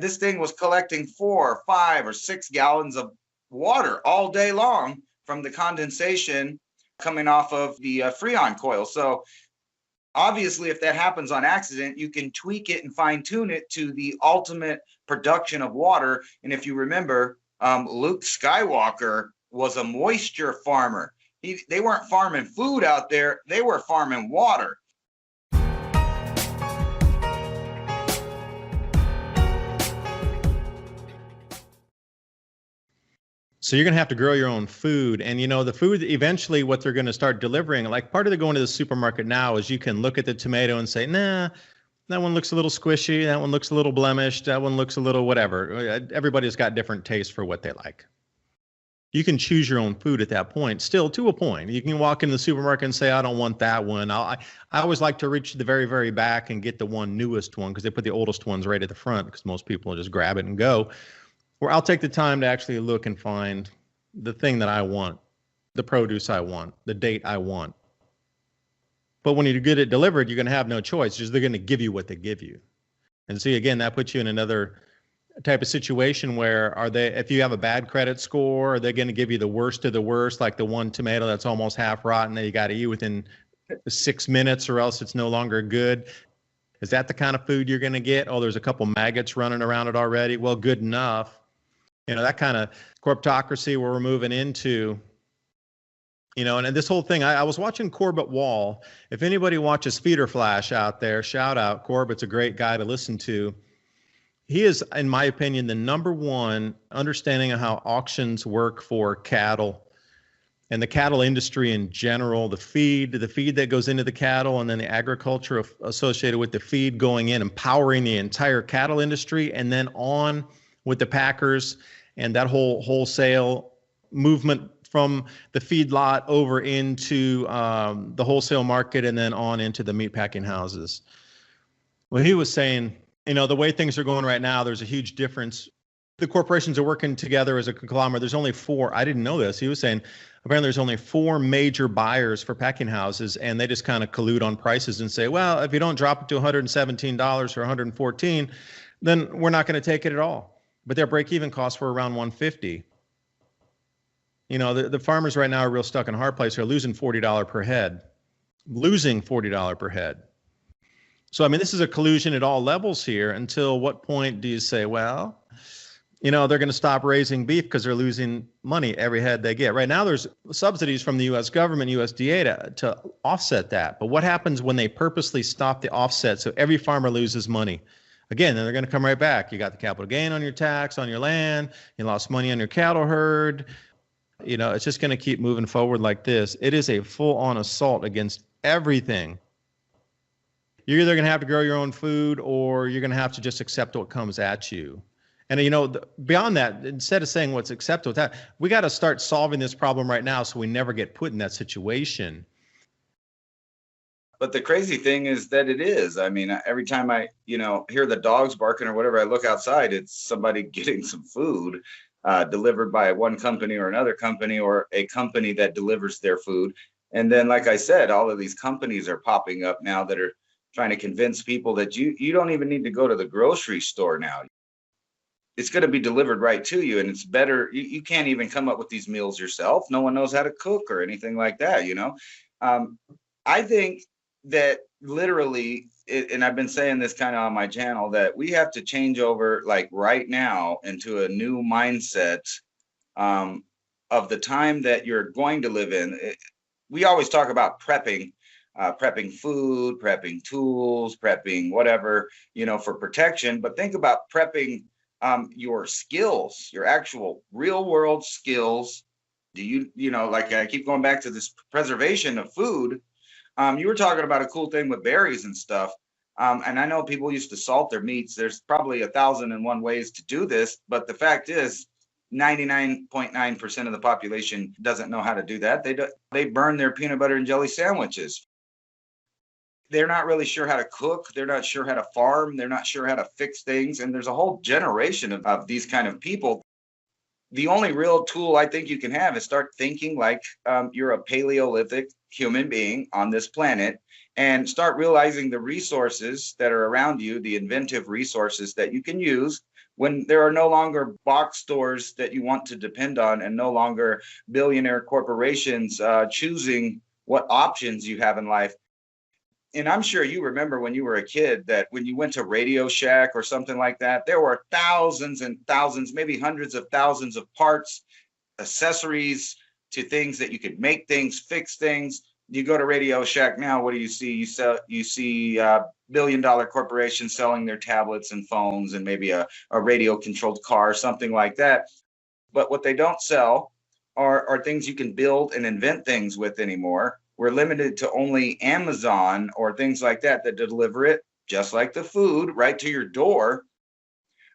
this thing was collecting 4 or 5 or 6 gallons of water all day long from the condensation coming off of the Freon coil. So obviously, if that happens on accident, you can tweak it and fine tune it to the ultimate production of water. And if you remember, Luke Skywalker was a moisture farmer. They weren't farming food out there, they were farming water. So you're going to have to grow your own food. And, the food, eventually what they're going to start delivering, like part of the going to the supermarket now is you can look at the tomato and say, nah, that one looks a little squishy. That one looks a little blemished. That one looks a little whatever. Everybody's got different tastes for what they like. You can choose your own food at that point, still to a point. You can walk into the supermarket and say, I don't want that one. I always like to reach to the very, very back and get the newest one because they put the oldest ones right at the front because most people just grab it and go. Or I'll take the time to actually look and find the thing that I want, the produce I want, the date I want. But when you get it delivered, you're going to have no choice. They're going to give you what they give you. And see, again, that puts you in another type of situation where if you have a bad credit score, are they going to give you the worst of the worst, like the one tomato that's almost half rotten that you got to eat within 6 minutes or else it's no longer good? Is that the kind of food you're going to get? Oh, there's a couple maggots running around it already. Well, good enough. That kind of corptocracy where we're moving into, and this whole thing, I was watching Corbett Wall. If anybody watches Feeder Flash out there, shout out. Corbett's a great guy to listen to. He is, in my opinion, the number one understanding of how auctions work for cattle and the cattle industry in general, the feed that goes into the cattle, and then the agriculture associated with the feed going in, empowering the entire cattle industry, and then on with the packers and that whole wholesale movement from the feedlot over into the wholesale market and then on into the meatpacking houses. Well, he was saying, the way things are going right now, there's a huge difference. The corporations are working together as a conglomerate. There's only 4. I didn't know this. He was saying, apparently there's only 4 major buyers for packing houses, and they just kind of collude on prices and say, well, if you don't drop it to $117 or $114, then we're not going to take it at all. But their break-even costs were around $150. The farmers right now are real stuck in a hard place. They're losing $40 per head. So, this is a collusion at all levels here. Until what point do you say, well, they're going to stop raising beef because they're losing money every head they get. Right now, there's subsidies from the U.S. government, USDA, to offset that. But what happens when they purposely stop the offset so every farmer loses money? Again, then they're going to come right back. You got the capital gain on your tax, on your land. You lost money on your cattle herd. It's just going to keep moving forward like this. It is a full-on assault against everything. You're either going to have to grow your own food or you're going to have to just accept what comes at you. And, beyond that, instead of saying what's acceptable, we got to start solving this problem right now so we never get put in that situation. But the crazy thing is that it is. Every time I, hear the dogs barking or whatever, I look outside, it's somebody getting some food delivered by one company or another company or a company that delivers their food. And then, like I said, all of these companies are popping up now that are trying to convince people that you don't even need to go to the grocery store now. It's going to be delivered right to you. And it's better. You can't even come up with these meals yourself. No one knows how to cook or anything like that, I think that literally, and I've been saying this kind of on my channel, that we have to change over like right now into a new mindset of the time that you're going to live in. We always talk about prepping food, prepping tools, prepping whatever, for protection. But think about prepping your skills, your actual real world skills. Do like I keep going back to this preservation of food. You were talking about a cool thing with berries and stuff. And I know people used to salt their meats. There's probably 1,001 ways to do this. But the fact is, 99.9% of the population doesn't know how to do that. They burn their peanut butter and jelly sandwiches. They're not really sure how to cook. They're not sure how to farm. They're not sure how to fix things. And there's a whole generation of these kind of people. The only real tool I think you can have is start thinking like you're a Paleolithic human being on this planet, and start realizing the resources that are around you, the inventive resources that you can use when there are no longer box stores that you want to depend on, and no longer billionaire corporations choosing what options you have in life. And I'm sure you remember when you were a kid that when you went to Radio Shack or something like that, there were thousands and thousands, maybe hundreds of thousands of parts, accessories to things that you could make things, fix things. You go to Radio Shack now, what do you see? You see billion-dollar corporations selling their tablets and phones and maybe a radio-controlled car, something like that. But what they don't sell are things you can build and invent things with anymore. We're limited to only Amazon or things like that deliver it, just like the food, right to your door.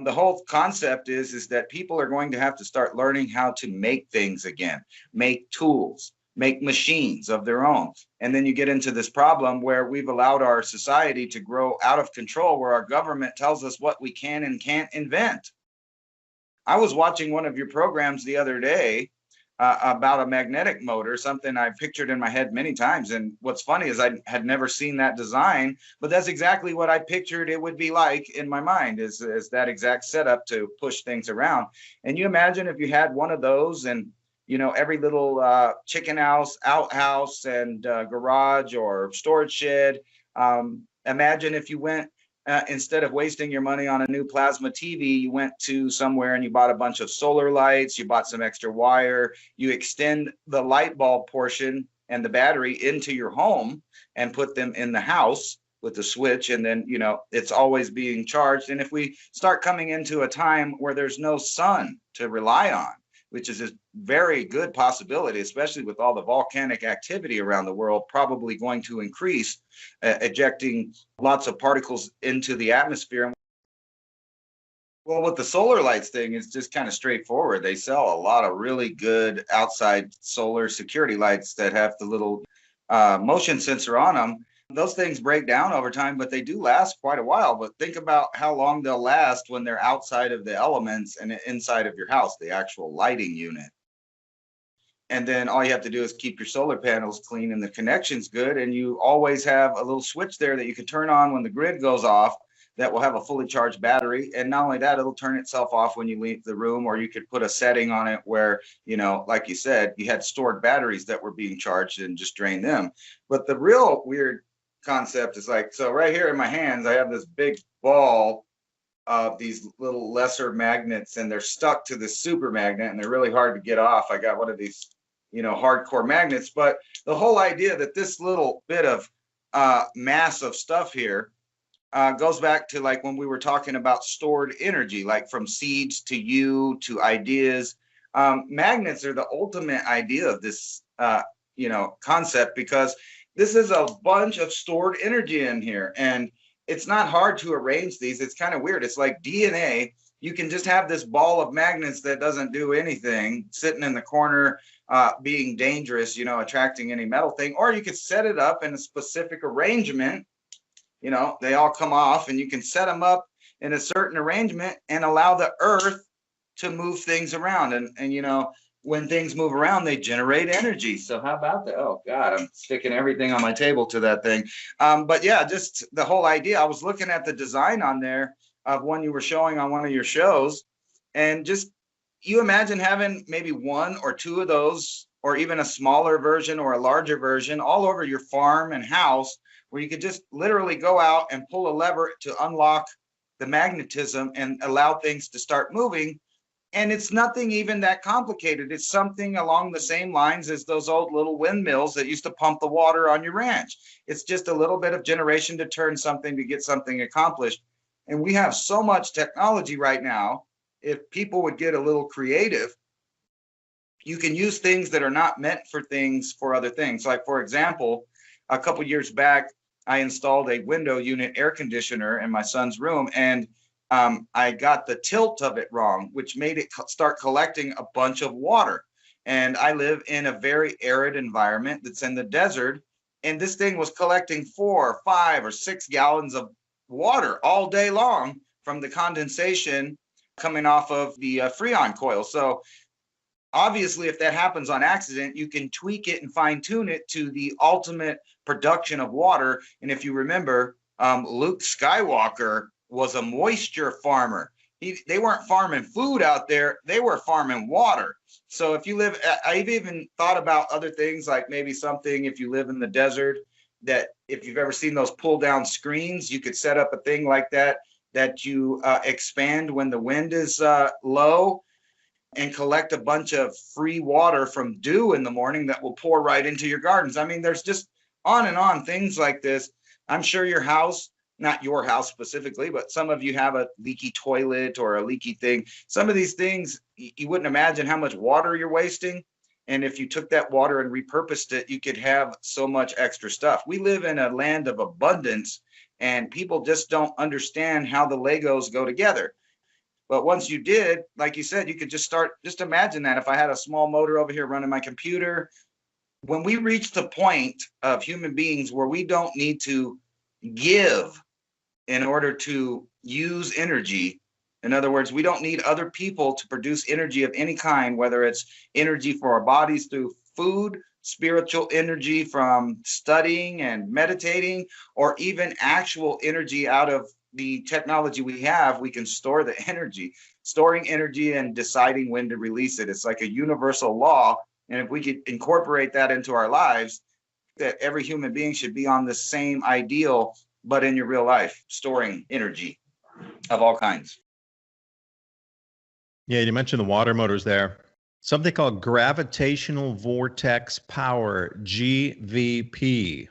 The whole concept is that people are going to have to start learning how to make things again, make tools, make machines of their own. And then you get into this problem where we've allowed our society to grow out of control, where our government tells us what we can and can't invent. I was watching one of your programs the other day about a magnetic motor, something I've pictured in my head many times. And what's funny is I had never seen that design, but that's exactly what I pictured it would be like in my mind, is that exact setup to push things around. And you imagine if you had one of those, and every little chicken house, outhouse, and garage or storage shed. Imagine if you went, instead of wasting your money on a new plasma TV, you went to somewhere and you bought a bunch of solar lights, you bought some extra wire, you extend the light bulb portion and the battery into your home and put them in the house with the switch, and then it's always being charged. And if we start coming into a time where there's no sun to rely on, which is a very good possibility, especially with all the volcanic activity around the world, probably going to increase, ejecting lots of particles into the atmosphere. Well, with the solar lights thing, it's just kind of straightforward. They sell a lot of really good outside solar security lights that have the little motion sensor on them. Those things break down over time, but they do last quite a while. But think about how long they'll last when they're outside of the elements and inside of your house, the actual lighting unit. And then all you have to do is keep your solar panels clean and the connection's good. And you always have a little switch there that you can turn on when the grid goes off that will have a fully charged battery. And not only that, it'll turn itself off when you leave the room, or you could put a setting on it where, like you said, you had stored batteries that were being charged and just drain them. But the real weird concept is so right here in my hands, I have this big ball of these little lesser magnets, and they're stuck to the super magnet, and they're really hard to get off. I got one of these, hardcore magnets, but the whole idea that this little bit of mass of stuff here goes back to when we were talking about stored energy, like from seeds to you to ideas. Magnets are the ultimate idea of this, concept, because this is a bunch of stored energy in here, and it's not hard to arrange these. It's kind of weird. It's like DNA. You can just have this ball of magnets that doesn't do anything sitting in the corner, being dangerous, attracting any metal thing, or you could set it up in a specific arrangement. They all come off, and you can set them up in a certain arrangement and allow the earth to move things around. And when things move around, they generate energy. So how about that? Oh God, I'm sticking everything on my table to that thing. But yeah, just the whole idea. I was looking at the design on there of one you were showing on one of your shows, and just you imagine having maybe one or two of those, or even a smaller version or a larger version all over your farm and house, where you could just literally go out and pull a lever to unlock the magnetism and allow things to start moving. And it's nothing even that complicated. It's something along the same lines as those old little windmills that used to pump the water on your ranch. It's just a little bit of generation to turn something to get something accomplished. And we have so much technology right now. If people would get a little creative, you can use things that are not meant for things for other things. Like, for example, a couple years back, I installed a window unit air conditioner in my son's room, and I got the tilt of it wrong, which made it start collecting a bunch of water. And I live in a very arid environment that's in the desert. And this thing was collecting 4, 5, or 6 gallons of water all day long from the condensation coming off of the Freon coil. So obviously, if that happens on accident, you can tweak it and fine tune it to the ultimate production of water. And if you remember, Luke Skywalker was a moisture farmer. They weren't farming food out there. They were farming water. So if you live, I've even thought about other things, like maybe something if you live in the desert, that if you've ever seen those pull down screens, you could set up a thing like that, that you expand when the wind is low, and collect a bunch of free water from dew in the morning that will pour right into your gardens. I mean, there's just on and on things like this. I'm sure your house, not your house specifically, but some of you have a leaky toilet or a leaky thing. Some of these things, you wouldn't imagine how much water you're wasting. And if you took that water and repurposed it, you could have so much extra stuff. We live in a land of abundance, and people just don't understand how the Legos go together. But once you did, like you said, you could just imagine that if I had a small motor over here running my computer, when we reach the point of human beings where we don't need to give in order to use energy. In other words, we don't need other people to produce energy of any kind, whether it's energy for our bodies through food, spiritual energy from studying and meditating, or even actual energy out of the technology we have. We can store the energy. Storing energy and deciding when to release it. It's like a universal law. And if we could incorporate that into our lives, that every human being should be on the same ideal, but in your real life, storing energy of all kinds. Yeah, you mentioned the water motors there. Something called gravitational vortex power, GVP.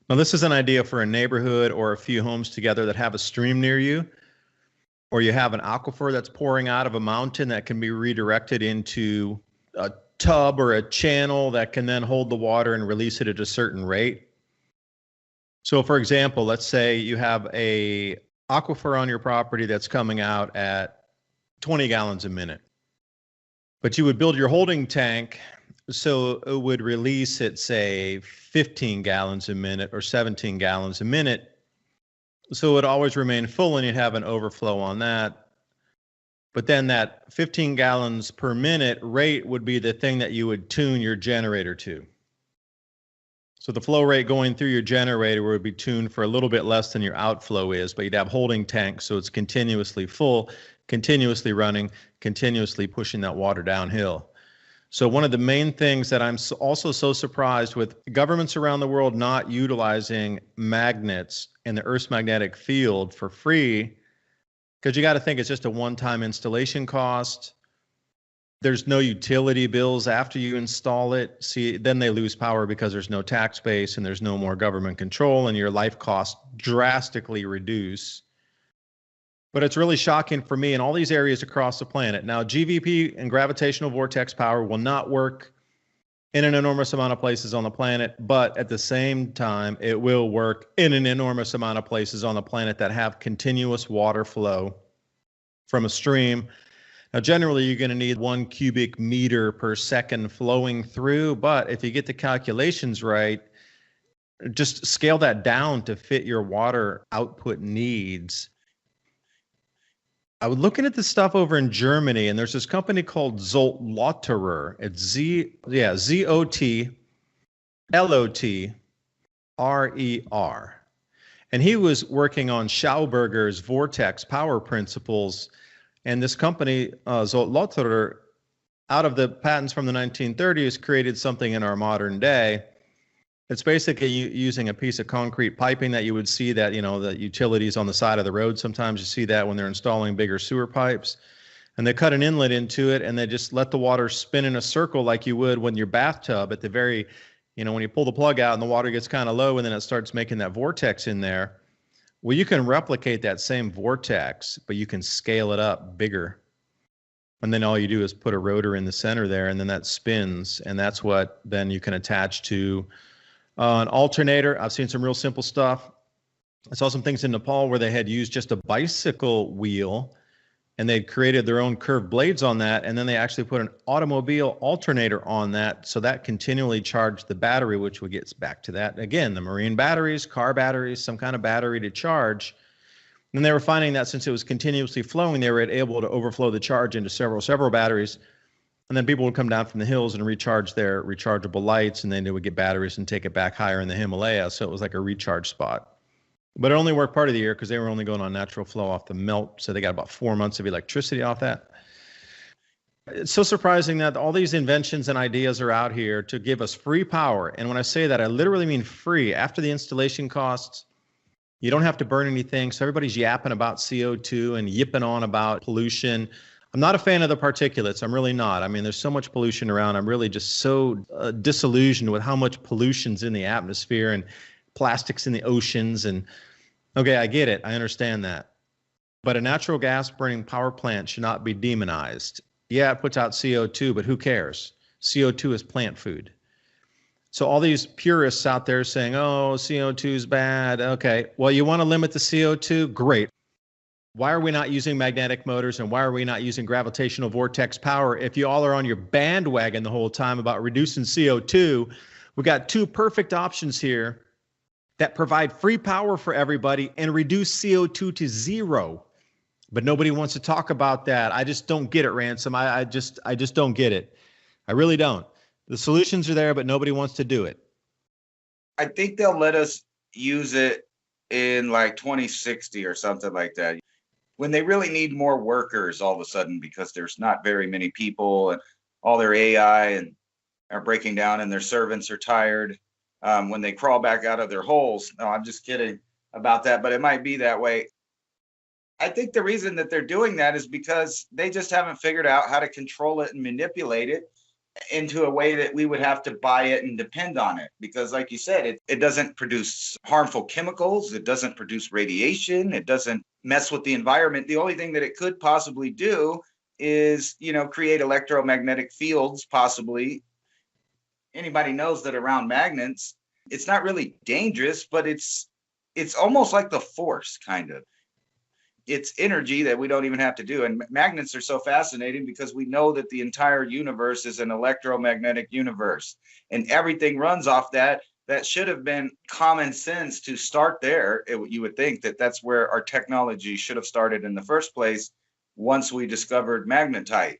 Now, this is an idea for a neighborhood or a few homes together that have a stream near you, or you have an aquifer that's pouring out of a mountain that can be redirected into a tub or a channel that can then hold the water and release it at a certain rate. So, for example, let's say you have a aquifer on your property that's coming out at 20 gallons a minute, but you would build your holding tank so it would release at, say, 15 gallons a minute or 17 gallons a minute. So it would always remain full and you'd have an overflow on that. But then that 15 gallons per minute rate would be the thing that you would tune your generator to. So the flow rate going through your generator would be tuned for a little bit less than your outflow is, but you'd have holding tanks so it's continuously full, continuously running, continuously pushing that water downhill. So one of the main things that I'm also so surprised with governments around the world not utilizing magnets in the Earth's magnetic field for free, because you got to think it's just a one-time installation cost. There's no utility bills after you install it. See, then they lose power because there's no tax base and there's no more government control, and your life costs drastically reduce. But it's really shocking for me in all these areas across the planet. Now, GVP and gravitational vortex power will not work in an enormous amount of places on the planet, but at the same time, it will work in an enormous amount of places on the planet that have continuous water flow from a stream. Now, generally, you're going to need 1 cubic meter per second flowing through, but if you get the calculations right, just scale that down to fit your water output needs. I was looking at this stuff over in Germany, and there's this company called Zotlotterer. It's Zotlotterer. And he was working on Schauberger's vortex power principles. And this company, Zotlotterer, out of the patents from the 1930s, created something in our modern day. It's basically using a piece of concrete piping that you would see that, the utilities on the side of the road. Sometimes you see that when they're installing bigger sewer pipes. And they cut an inlet into it, and they just let the water spin in a circle like you would when your bathtub at the very, when you pull the plug out and the water gets kind of low and then it starts making that vortex in there. Well, you can replicate that same vortex, but you can scale it up bigger. And then all you do is put a rotor in the center there, and then that spins. And that's what then you can attach to an alternator. I've seen some real simple stuff. I saw some things in Nepal where they had used just a bicycle wheel, and they'd created their own curved blades on that, and then they actually put an automobile alternator on that, so that continually charged the battery, which would get back to that. Again, the marine batteries, car batteries, some kind of battery to charge. And they were finding that since it was continuously flowing, they were able to overflow the charge into several batteries. And then people would come down from the hills and recharge their rechargeable lights, and then they would get batteries and take it back higher in the Himalaya. So it was like a recharge spot. But it only worked part of the year because they were only going on natural flow off the melt. So they got about 4 months of electricity off that. It's so surprising that all these inventions and ideas are out here to give us free power. And when I say that, I literally mean free. After the installation costs, you don't have to burn anything. So everybody's yapping about CO2 and yipping on about pollution. I'm not a fan of the particulates. I'm really not. I mean, there's so much pollution around. I'm really just so disillusioned with how much pollution's in the atmosphere and plastics in the oceans. And okay, I get it. I understand that. But a natural gas burning power plant should not be demonized. Yeah, it puts out CO2, but who cares? CO2 is plant food. So all these purists out there saying, oh, CO2 is bad. Okay, well, you want to limit the CO2? Great. Why are we not using magnetic motors and why are we not using gravitational vortex power? If you all are on your bandwagon the whole time about reducing CO2, we got two perfect options here that provide free power for everybody and reduce CO2 to zero. But nobody wants to talk about that. I just don't get it, Ransom. I just don't get it. I really don't. The solutions are there, but nobody wants to do it. I think they'll let us use it in like 2060 or something like that, when they really need more workers all of a sudden because there's not very many people and all their AI and are breaking down and their servants are tired when they crawl back out of their holes. No, I'm just kidding about that, but it might be that way. I think the reason that they're doing that is because they just haven't figured out how to control it and manipulate it into a way that we would have to buy it and depend on it. Because like you said, it doesn't produce harmful chemicals. It doesn't produce radiation. It doesn't mess with the environment. The only thing that it could possibly do is, create electromagnetic fields, possibly. Anybody knows that around magnets, it's not really dangerous, but it's almost like the force, kind of. It's energy that we don't even have to do. And magnets are so fascinating because we know that the entire universe is an electromagnetic universe and everything runs off that. That should have been common sense to start there. You would think that that's where our technology should have started in the first place once we discovered magnetite.